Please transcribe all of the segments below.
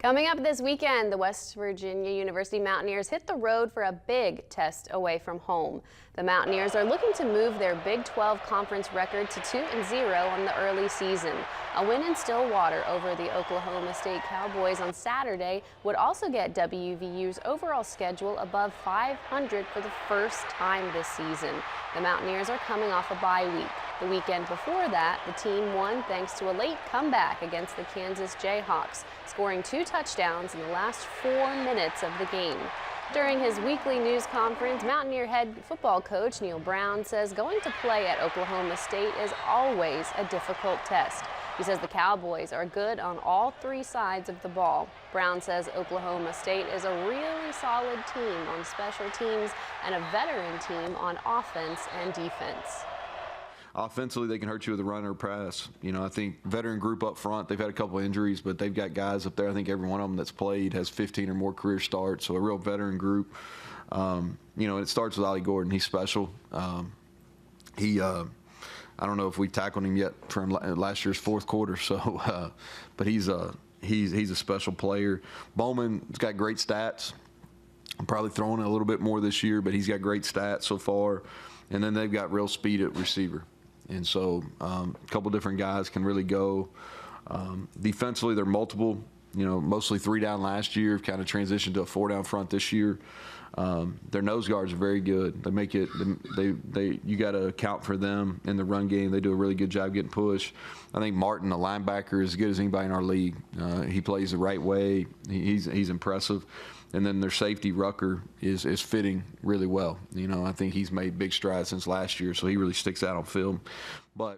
Coming up this weekend, the West Virginia University Mountaineers hit the road for a big test away from home. The Mountaineers are looking to move their Big 12 conference record to 2-0 on the early season. A win in Stillwater over the Oklahoma State Cowboys on Saturday would also get WVU's overall schedule above 500 for the first time this season. The Mountaineers are coming off a bye week. The weekend before that, the team won thanks to a late comeback against the Kansas Jayhawks, scoring 2 touchdowns in the last 4 minutes of the game. During his weekly news conference, Mountaineer head football coach Neal Brown says going to play at Oklahoma State is always a difficult test. He says the Cowboys are good on all 3 sides of the ball. Brown says Oklahoma State is a really solid team on special teams and a veteran team on offense and defense. Offensively, they can hurt you with a run or pass. You know, I think veteran group up front, they've had a couple of injuries, but they've got guys up there. I think every one of them that's played has 15 or more career starts, so a real veteran group. You know, it starts with Ollie Gordon. He's special. I don't know if we tackled him yet from last year's fourth quarter, so, but he's a special player. Bowman's got great stats. I'm probably throwing it a little bit more this year, but he's got great stats so far. And then they've got real speed at receiver. And so a couple different guys can really go. Defensively, they're multiple, you know, mostly 3 down last year, kind of transitioned to a 4 down front this year. Their nose guards are very good. They make it, you got to account for them in the run game. They do a really good job getting pushed. I think Martin, a linebacker, is as good as anybody in our league. He plays the right way. He's impressive. And then their safety, Rucker, is fitting really well. You know, I think he's made big strides since last year, so he really sticks out on film. But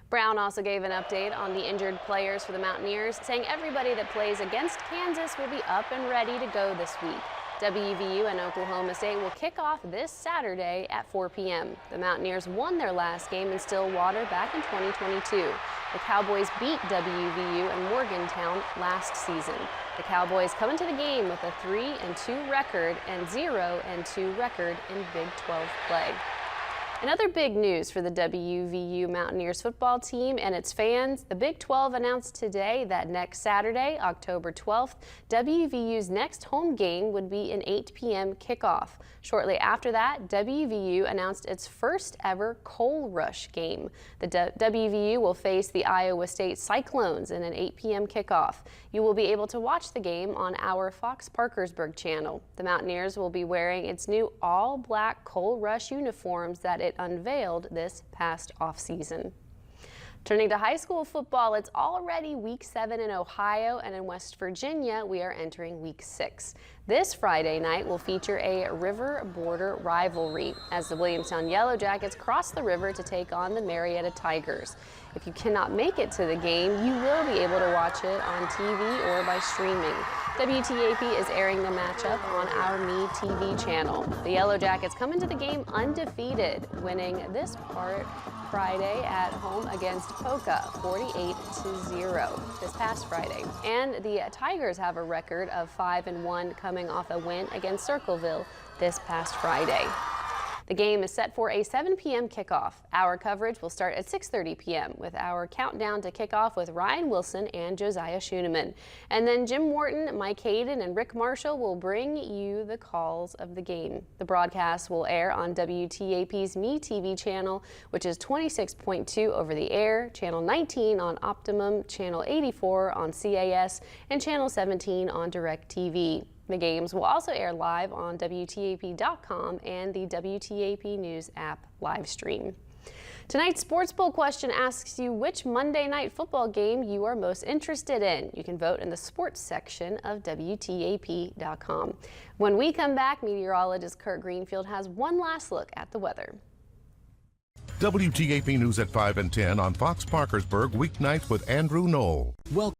Brown also gave an update on the injured players for the Mountaineers, saying everybody that plays against Kansas will be up and ready to go this week. WVU and Oklahoma State will kick off this Saturday at 4 p.m. The Mountaineers won their last game in Stillwater back in 2022. The Cowboys beat WVU and Morgantown last season. The Cowboys come into the game with a 3-2 record and 0-2 record in Big 12 play. In other big news for the WVU Mountaineers football team and its fans, the Big 12 announced today that next Saturday, October 12th, WVU's next home game would be an 8 p.m. kickoff. Shortly after that, WVU announced its first ever Coal Rush game. The WVU will face the Iowa State Cyclones in an 8 p.m. kickoff. You will be able to watch the game on our Fox Parkersburg channel. The Mountaineers will be wearing its new all-black Coal Rush uniforms that it unveiled this past offseason. Turning to high school football, it's already week 7 in Ohio, and in West Virginia, we are entering week 6. This Friday night will feature a river border rivalry as the Williamstown Yellow Jackets cross the river to take on the Marietta Tigers. If you cannot make it to the game, you will be able to watch it on TV or by streaming. WTAP is airing the matchup on our Me TV channel. The Yellow Jackets come into the game undefeated, winning this part Friday at home against Poca 48-0 this past Friday. And the Tigers have a record of 5-1 coming off a win against Circleville this past Friday. The game is set for a 7 p.m. kickoff. Our coverage will start at 6:30 p.m. with our countdown to kickoff with Ryan Wilson and Josiah Schooneman. And then Jim Morton, Mike Hayden, and Rick Marshall will bring you the calls of the game. The broadcast will air on WTAP's Me TV channel, which is 26.2 over the air, channel 19 on Optimum, channel 84 on CAS, and channel 17 on DirecTV. The games will also air live on WTAP.com and the WTAP News app live stream. Tonight's Sports Bowl question asks you which Monday night football game you are most interested in. You can vote in the sports section of WTAP.com. When we come back, meteorologist Kurt Greenfield has one last look at the weather. WTAP News at 5 and 10 on Fox Parkersburg weeknights with Andrew Knoll. Welcome.